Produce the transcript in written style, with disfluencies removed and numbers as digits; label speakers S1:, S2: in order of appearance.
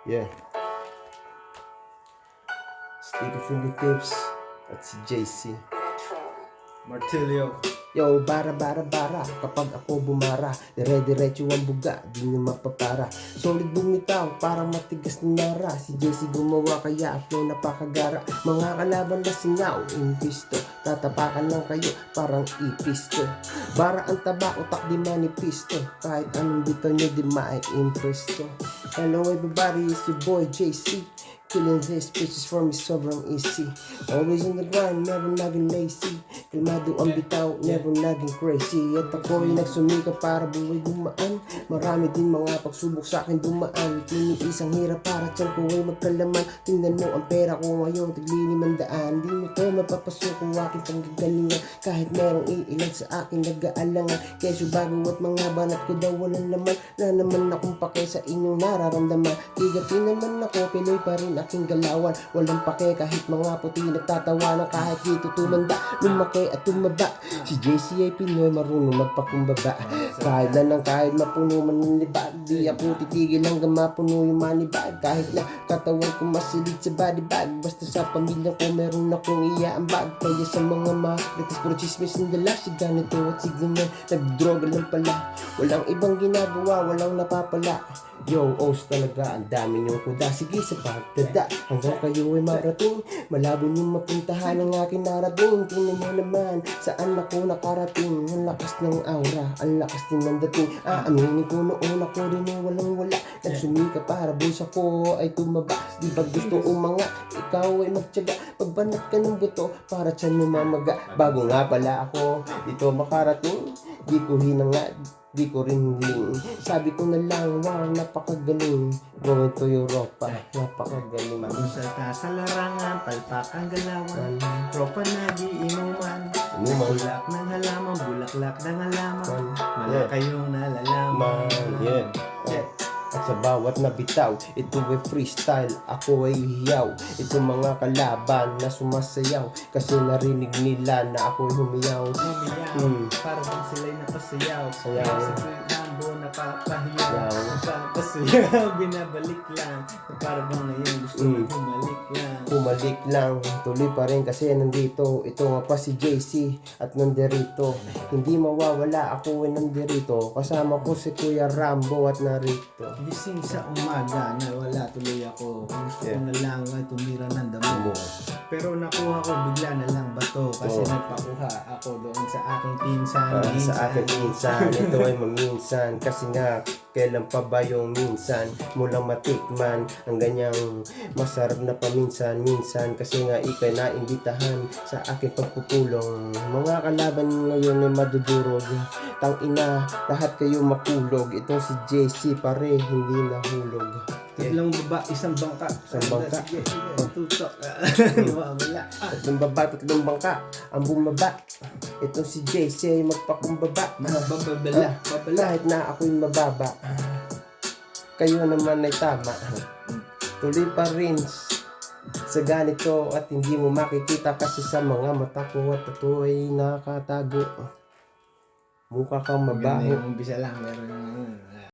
S1: Yeah. Sticky Fingertips at si JC
S2: Martilyo.
S1: Yo, bara, kapag ako bumara, dire-diretso ang buga, di nyo mapapara. Solid bumitaw, parang matigas na nara. Si JC gumawa kaya flow napakagara. Mga kalaban na singaw, impisto. Tatapakan lang kayo, parang ipisto. Bara ang taba, utak di manipisto. Kahit anong bito nyo, di ma-impresto. Hello everybody, it's your boy JC. Killing these bitches for me sobrang easy. Always on the grind, never naging lazy. Kalmado ang bitaw, never naging crazy. At ako'y nagsumika para buhay gumaan. Marami din mga pagsubok sa akin dumaan. Tiniisang hirap para tiyan ko ay magkalaman. Tingnan mo ang pera ko ngayon, tigli-500. Di mo to mapapasok kung aking panggagalingan. Kahit merong iilan sa akin nag-aalangan. Keso bago at mga banat ko daw walang laman. Na naman akong pake sa inyong nararamdaman. Tigatin naman ako, Pinoy pa rin aking galawan. Walang pake kahit mga puti nagtatawanan. Kahit dito tumanda, lumaki at tumaba. Si JC ay Pinoy, marunong magpakumbaba. Kahit na ng kahit mapuno man ng libag, di ako titigil hanggang mapuno yung manibag. Kahit na katawan ko masilid sa body bag, basta sa pamilya ko meron akong iaambag. Kaya sa mga makritis puro chismis ng dala, si ganito at si ganyan, nagdroga lang pala. Walang ibang ginagawa, walang napapala. Yo, os talaga, ang dami niyong kuda. Sige sa pagdada, hanggang kayo ay marating. Malabo niyong mapuntahan ang aking narating. Tingnan niyo naman, saan ako nakarating. Ang lakas ng aura, ang lakas din ng dating. Aaminin ko noon ako rin ay walang wala. Nagsumika para bulsa ko ay tumaba. Di ba gusto umanga, ikaw ay magtyaga. Pagbanat ka ng buto, para tiyan mo mamaga. Bago nga pala ako, dito makarating. Di ko hinangad, di ko rin hiling. Sabi ko na lang, wow, napakagaling. Going to Europa, napakagaling.
S2: Magsalta sa larangan, palpak ang galawan. Tropa nagiinuman. Bulak ng halaman, bulaklak ng halaman. Wala kayong nalalaman.
S1: Yeah. At sa bawat nabitaw, ito ay freestyle, ako ay hiyaw. Ito mga kalaban na sumasayaw, kasi narinig nila na ako'y humiyaw.
S2: Para bang sila'y napasayaw.
S1: Sayaw.
S2: Sa Rambo napapahiyaw. Napapasayaw, binabalik lang. Para bang ngayon gusto bumalik lang.
S1: Bumalik lang, tuloy pa rin kasi nandito. Ito nga pa si JC at nandirito. Hindi mawawala, ako ay nandirito. Kasama ko si Kuya Rambo at narito.
S2: Gising sa umaga, nawala tuloy ako. Gusto ko na lang ay tumira ng damo. Pero nakuha ko bigla na lang bato. Kasi nagpakuha ako doon sa aking pinsan.
S1: Sa akin minsan, ito ay maminsan. Kasi nga, kailan pa ba yung minsan mulang matikman ang ganyang masarap na paminsan-minsan. Kasi nga ikay naimbitahan sa aking pagpupulong. Mga kalaban ngayon ay madudurog. Tangina, lahat kayo makulog. Ito si JC pare, hindi nahulog.
S2: Tatlong baba, isang bangka.
S1: Isang bangka.
S2: Sige, tutok. Wala.
S1: Tatlong baba, tatlong bangka ang bumaba. Ito si JC ay magpakumbaba.
S2: Babala.
S1: Kahit na ako'y mababa, kayo naman ay tama. Tuloy pa rin sa ganito at hindi mo makikita kasi sa mga mata ko at ito ay nakatago. Mukha kang
S2: Maganda
S1: mabaho.
S2: yung umpisa lang. Meron yung